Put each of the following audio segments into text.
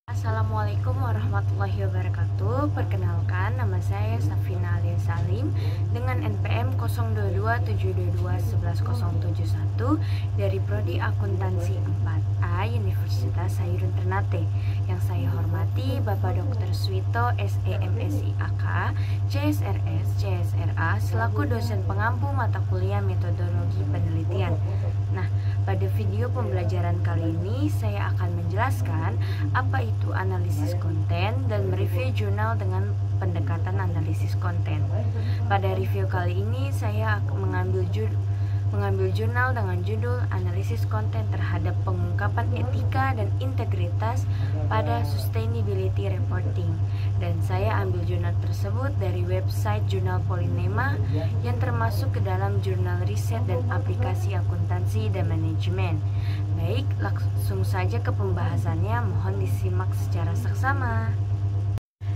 Assalamualaikum warahmatullahi wabarakatuh. Perkenalkan, nama saya Safina Alia Salim dengan NPM 0272211071 dari Prodi Akuntansi 4A Universitas Hairun Ternate. Yang saya hormati Bapak Dr. Suito SEMSI AK, CSRS, CSRA selaku dosen pengampu mata kuliah metodologi penelitian. Nah, pada video pembelajaran kali ini saya akan menjelaskan apa itu analisis konten dan mereview jurnal dengan pendekatan analisis konten. Pada review kali ini saya akan mengambil jurnal dengan judul Analisis Konten terhadap Pengungkapan Etika dan Integritas pada Sustainability Reporting. Dan saya ambil jurnal tersebut dari website Jurnal Polinema yang termasuk ke dalam jurnal riset dan aplikasi akuntansi dan manajemen. Baik, langsung saja ke pembahasannya, mohon disimak secara seksama.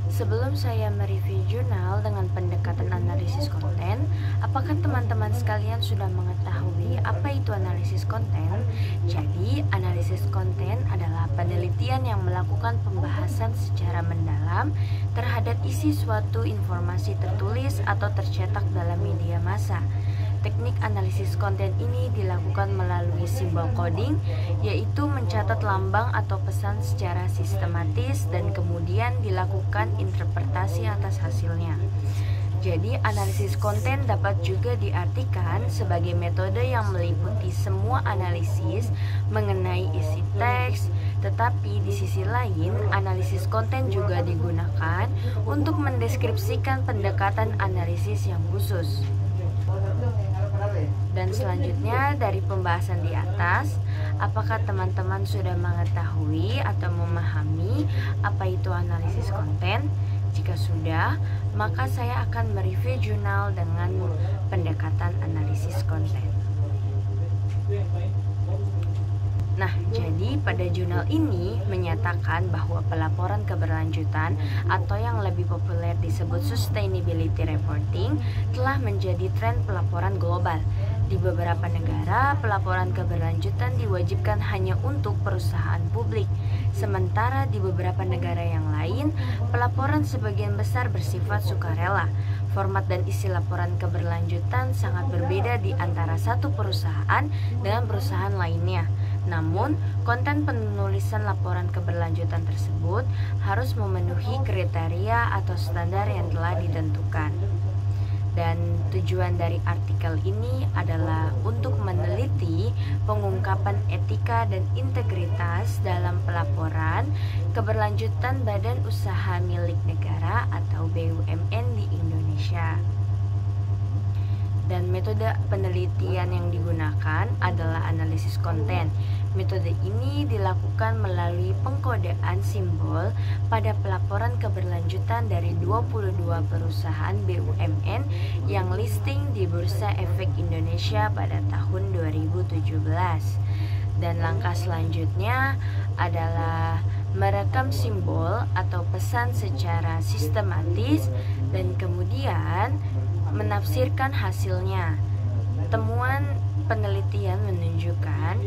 Sebelum saya mereview jurnal dengan pendekatan analisis konten, apakah teman-teman sekalian sudah mengetahui apa itu analisis konten? Jadi, analisis konten adalah penelitian yang melakukan pembahasan secara mendalam terhadap isi suatu informasi tertulis atau tercetak dalam media massa. Teknik analisis konten ini dilakukan melalui simbol coding, yaitu mencatat lambang atau pesan secara sistematis dan kemudian dilakukan interpretasi atas hasilnya. Jadi, analisis konten dapat juga diartikan sebagai metode yang meliputi semua analisis mengenai isi teks, tetapi di sisi lain, analisis konten juga digunakan untuk mendeskripsikan pendekatan analisis yang khusus. Dan selanjutnya dari pembahasan di atas, apakah teman-teman sudah mengetahui atau memahami apa itu analisis konten? Jika sudah, maka saya akan mereview jurnal dengan pendekatan analisis konten. Nah, jadi pada jurnal ini menyatakan bahwa pelaporan keberlanjutan atau yang lebih populer disebut sustainability reporting telah menjadi tren pelaporan global. Di beberapa negara, pelaporan keberlanjutan diwajibkan hanya untuk perusahaan publik. Sementara di beberapa negara yang lain, pelaporan sebagian besar bersifat sukarela. Format dan isi laporan keberlanjutan sangat berbeda di antara satu perusahaan dengan perusahaan lainnya. Namun, konten penulisan laporan keberlanjutan tersebut harus memenuhi kriteria atau standar yang telah ditentukan. Dan tujuan dari artikel ini adalah untuk meneliti pengungkapan etika dan integritas dalam pelaporan keberlanjutan badan usaha milik negara atau BUMN di Indonesia. Dan metode penelitian yang digunakan adalah analisis konten. Metode ini dilakukan melalui pengkodean simbol pada pelaporan keberlanjutan dari 22 perusahaan BUMN yang listing di Bursa Efek Indonesia pada tahun 2017. Dan langkah selanjutnya adalah merekam simbol atau pesan secara sistematis dan kemudian menafsirkan hasilnya. Temuan penelitian menunjukkan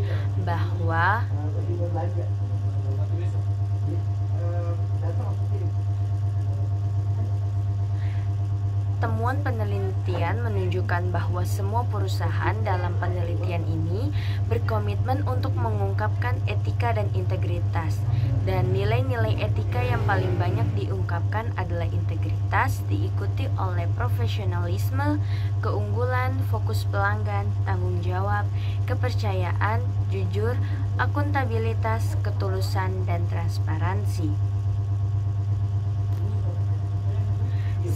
bahwa semua perusahaan dalam penelitian ini berkomitmen untuk mengungkapkan etika dan integritas. Dan nilai-nilai etika yang paling banyak diungkapkan adalah integritas, diikuti oleh profesionalisme, keunggulan, fokus pelanggan, tanggung jawab, kepercayaan, jujur, akuntabilitas, ketulusan, dan transparansi.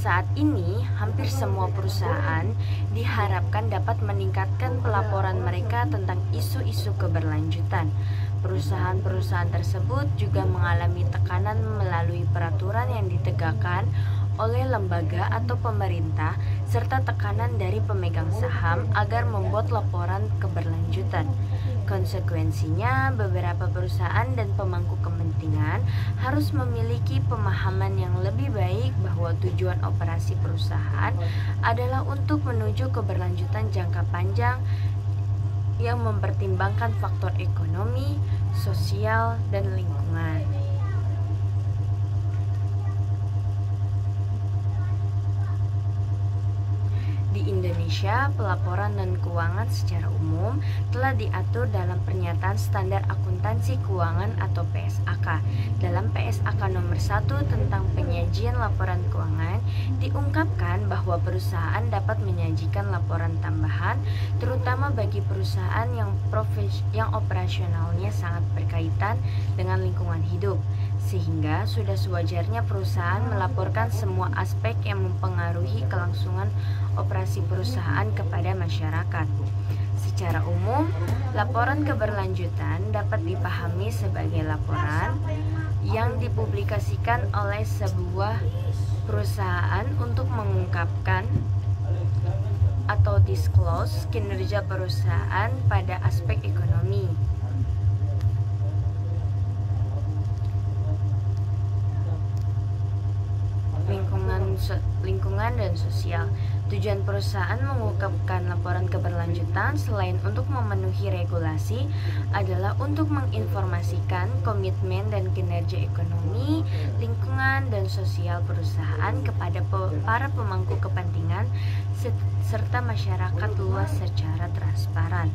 Saat ini, hampir semua perusahaan diharapkan dapat meningkatkan pelaporan mereka tentang isu-isu keberlanjutan. Perusahaan-perusahaan tersebut juga mengalami tekanan melalui peraturan yang ditegakkan oleh lembaga atau pemerintah serta tekanan dari pemegang saham agar membuat laporan keberlanjutan. Konsekuensinya, beberapa perusahaan dan pemangku kepentingan harus memiliki pemahaman yang lebih baik bahwa tujuan operasi perusahaan adalah untuk menuju keberlanjutan jangka panjang yang mempertimbangkan faktor ekonomi, sosial, dan lingkungan. Di Indonesia, pelaporan dan keuangan secara umum telah diatur dalam Pernyataan Standar Akuntansi Keuangan atau PSAK. Dalam PSAK nomor 1 tentang penyajian laporan keuangan, diungkapkan bahwa perusahaan dapat menyajikan laporan tambahan, terutama bagi perusahaan yang operasionalnya sangat berkaitan dengan lingkungan hidup, sehingga sudah sewajarnya perusahaan melaporkan semua aspek yang mempengaruhi kelangsungan operasi perusahaan kepada masyarakat. Secara umum, laporan keberlanjutan dapat dipahami sebagai laporan yang dipublikasikan oleh sebuah perusahaan untuk mengungkapkan atau disclose kinerja perusahaan pada aspek ekonomi, lingkungan dan sosial. Tujuan perusahaan mengungkapkan laporan keberlanjutan selain untuk memenuhi regulasi adalah untuk menginformasikan komitmen dan kinerja ekonomi, lingkungan, dan sosial perusahaan kepada para pemangku kepentingan serta masyarakat luas secara transparan.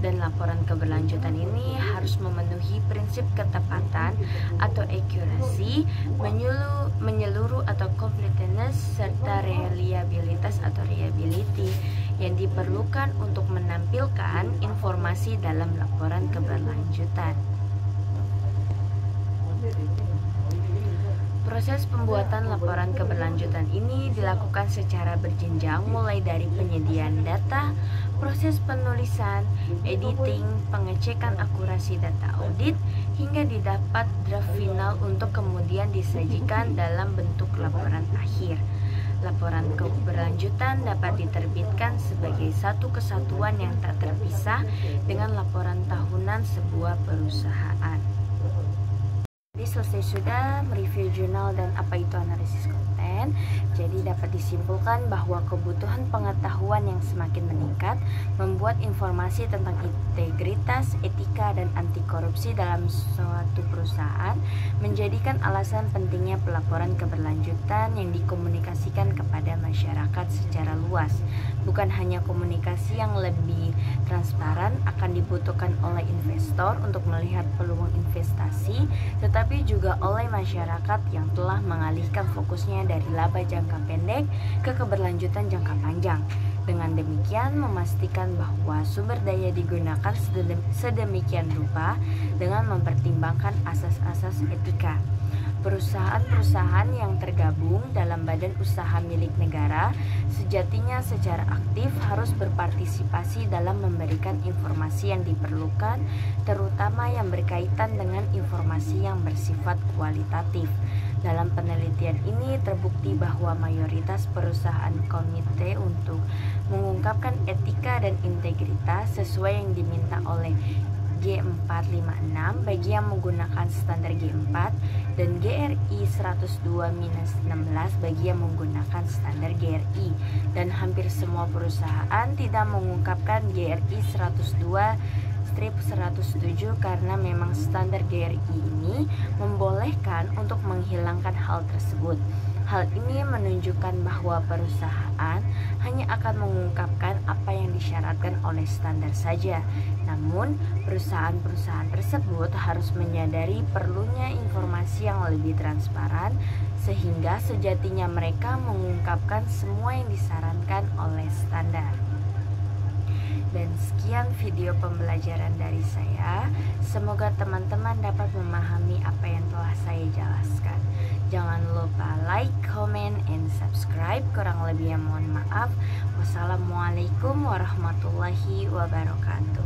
Dan laporan keberlanjutan ini harus memenuhi prinsip ketepatan atau accuracy, menyeluruh atau completeness, serta reliabilitas atau reliability yang diperlukan untuk menampilkan informasi dalam laporan keberlanjutan. Proses pembuatan laporan keberlanjutan ini dilakukan secara berjenjang, mulai dari penyediaan data, proses penulisan, editing, pengecekan akurasi data audit, hingga didapat draft final untuk kemudian disajikan dalam bentuk laporan akhir. Laporan keberlanjutan dapat diterbitkan sebagai satu kesatuan yang tak terpisah dengan laporan tahunan sebuah perusahaan. Jadi selesai sudah mereview jurnal dan apa itu analisis konten. Jadi dapat disimpulkan bahwa kebutuhan pengetahuan yang semakin meningkat membuat informasi tentang integritas, etika, dan anti korupsi dalam suatu perusahaan menjadikan alasan pentingnya pelaporan keberlanjutan yang dikomunikasikan kepada masyarakat secara luas. Bukan hanya komunikasi yang lebih transparan akan dibutuhkan oleh investor untuk melihat peluang investasi, tetapi juga oleh masyarakat yang telah mengalihkan fokusnya dari laba jangka pendek ke keberlanjutan jangka panjang. Dengan demikian memastikan bahwa sumber daya digunakan sedemikian rupa dengan mempertimbangkan asas-asas etika. Perusahaan-perusahaan yang tergabung dalam badan usaha milik negara sejatinya secara aktif harus berpartisipasi dalam memberikan informasi yang diperlukan, terutama yang berkaitan dengan informasi yang bersifat kualitatif. Dalam penelitian ini terbukti bahwa mayoritas perusahaan komite untuk mengungkapkan etika dan integritas sesuai yang diminta oleh G456 bagi yang menggunakan standar G4 dan GRI 102-16 bagi yang menggunakan standar GRI, dan hampir semua perusahaan tidak mengungkapkan GRI 102/107 karena memang standar GRI ini membolehkan untuk menghilangkan hal tersebut. Hal ini menunjukkan bahwa perusahaan hanya akan mengungkapkan apa yang disyaratkan oleh standar saja. Namun, perusahaan-perusahaan tersebut harus menyadari perlunya informasi yang lebih transparan, sehingga sejatinya mereka mengungkapkan semua yang disarankan oleh standar. Dan sekian video pembelajaran dari saya. Semoga teman-teman dapat memahami apa yang telah saya jelaskan. Jangan lupa like, comment, and subscribe. Kurang lebihnya mohon maaf. Wassalamualaikum warahmatullahi wabarakatuh.